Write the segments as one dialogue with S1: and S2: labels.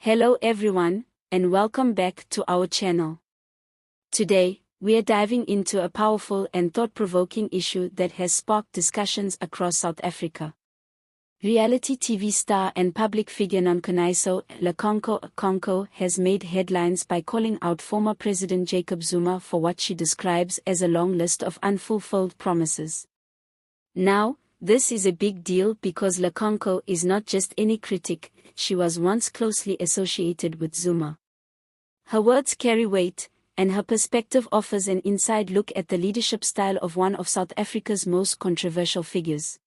S1: Hello everyone, and welcome back to our channel. Today, we are diving into a powerful and thought-provoking issue that has sparked discussions across South Africa. Reality TV star and public figure Laconco has made headlines by calling out former President Jacob Zuma for what she describes as a long list of unfulfilled promises. Now, this is a big deal because Laconco is not just any critic, she was once closely associated with Zuma. Her words carry weight, and her perspective offers an inside look at the leadership style of one of South Africa's most controversial figures.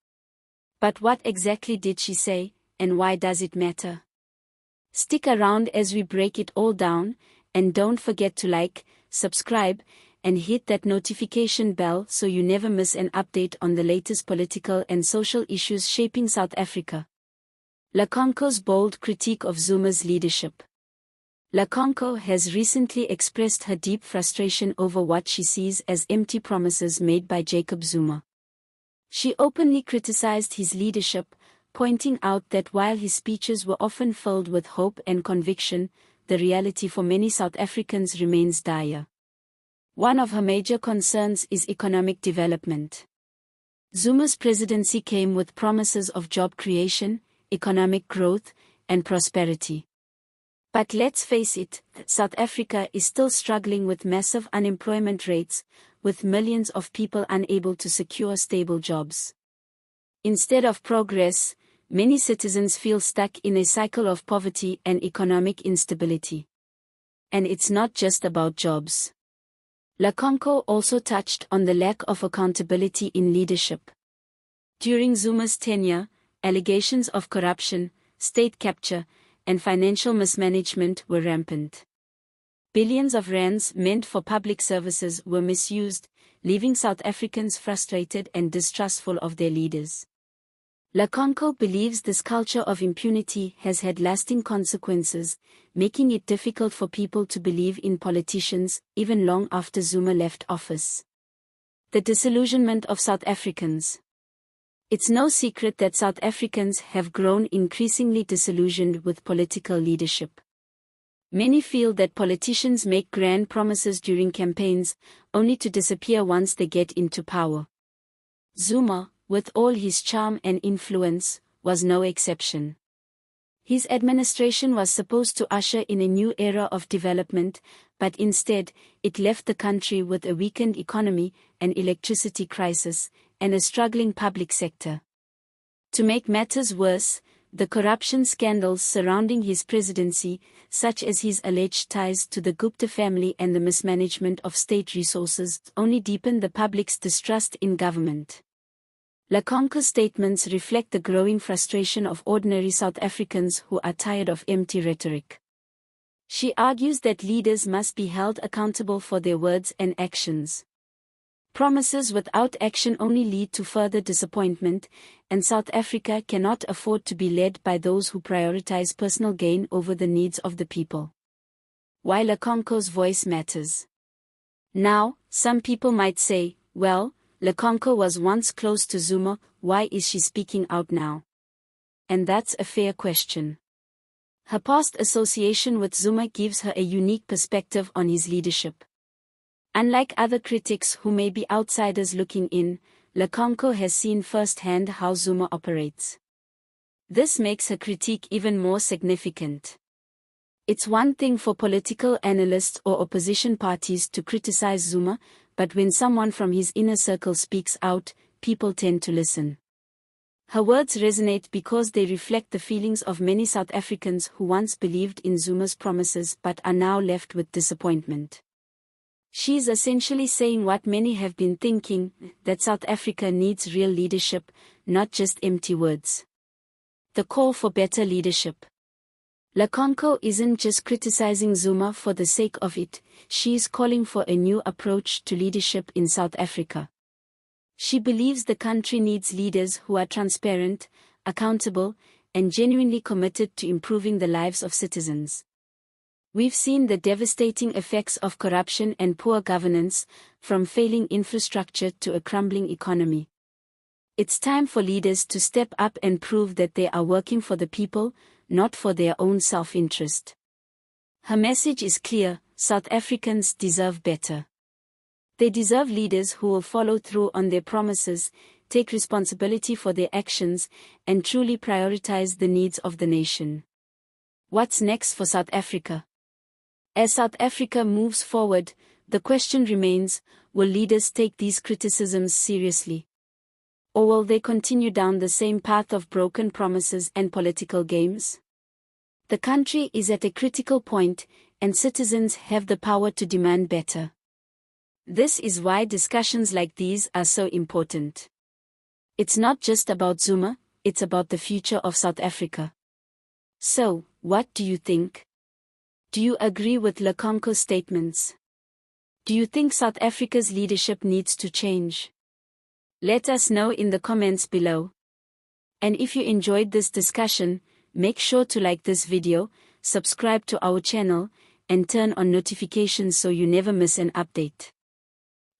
S1: But what exactly did she say, and why does it matter? Stick around as we break it all down, and don't forget to like, subscribe, and hit that notification bell so you never miss an update on the latest political and social issues shaping South Africa. Laconco's bold critique of Zuma's leadership. Laconco has recently expressed her deep frustration over what she sees as empty promises made by Jacob Zuma. She openly criticized his leadership, pointing out that while his speeches were often filled with hope and conviction, the reality for many South Africans remains dire. One of her major concerns is economic development. Zuma's presidency came with promises of job creation, economic growth, and prosperity. But let's face it, South Africa is still struggling with massive unemployment rates, with millions of people unable to secure stable jobs. Instead of progress, many citizens feel stuck in a cycle of poverty and economic instability. And it's not just about jobs. Laconco also touched on the lack of accountability in leadership. During Zuma's tenure, allegations of corruption, state capture, and financial mismanagement were rampant. Billions of rands meant for public services were misused, leaving South Africans frustrated and distrustful of their leaders. Laconco believes this culture of impunity has had lasting consequences, making it difficult for people to believe in politicians, even long after Zuma left office. The disillusionment of South Africans. It's no secret that South Africans have grown increasingly disillusioned with political leadership. Many feel that politicians make grand promises during campaigns, only to disappear once they get into power. Zuma, with all his charm and influence, was no exception. His administration was supposed to usher in a new era of development, but instead, it left the country with a weakened economy, an electricity crisis, and a struggling public sector. To make matters worse, the corruption scandals surrounding his presidency, such as his alleged ties to the Gupta family and the mismanagement of state resources, only deepened the public's distrust in government. Laconco's statements reflect the growing frustration of ordinary South Africans who are tired of empty rhetoric. She argues that leaders must be held accountable for their words and actions. Promises without action only lead to further disappointment, and South Africa cannot afford to be led by those who prioritize personal gain over the needs of the people. Why Laconco's voice matters. Now, some people might say, well, Laconco was once close to Zuma, why is she speaking out now? And that's a fair question. Her past association with Zuma gives her a unique perspective on his leadership. Unlike other critics who may be outsiders looking in, Laconco has seen firsthand how Zuma operates. This makes her critique even more significant. It's one thing for political analysts or opposition parties to criticize Zuma, but when someone from his inner circle speaks out, people tend to listen. Her words resonate because they reflect the feelings of many South Africans who once believed in Zuma's promises but are now left with disappointment. She's essentially saying what many have been thinking, that South Africa needs real leadership, not just empty words. The call for better leadership. Laconco isn't just criticizing Zuma for the sake of it, she's calling for a new approach to leadership in South Africa. She believes the country needs leaders who are transparent, accountable, and genuinely committed to improving the lives of citizens. We've seen the devastating effects of corruption and poor governance, from failing infrastructure to a crumbling economy. It's time for leaders to step up and prove that they are working for the people, not for their own self-interest. Her message is clear: South Africans deserve better. They deserve leaders who will follow through on their promises, take responsibility for their actions, and truly prioritize the needs of the nation. What's next for South Africa? As South Africa moves forward, the question remains: will leaders take these criticisms seriously? Or will they continue down the same path of broken promises and political games? The country is at a critical point, and citizens have the power to demand better. This is why discussions like these are so important. It's not just about Zuma, it's about the future of South Africa. So, what do you think? Do you agree with Laconco's statements? Do you think South Africa's leadership needs to change? Let us know in the comments below. And if you enjoyed this discussion, make sure to like this video, subscribe to our channel, and turn on notifications so you never miss an update.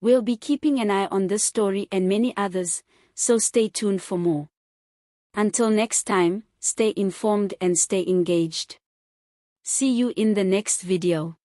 S1: We'll be keeping an eye on this story and many others, so stay tuned for more. Until next time, stay informed and stay engaged. See you in the next video.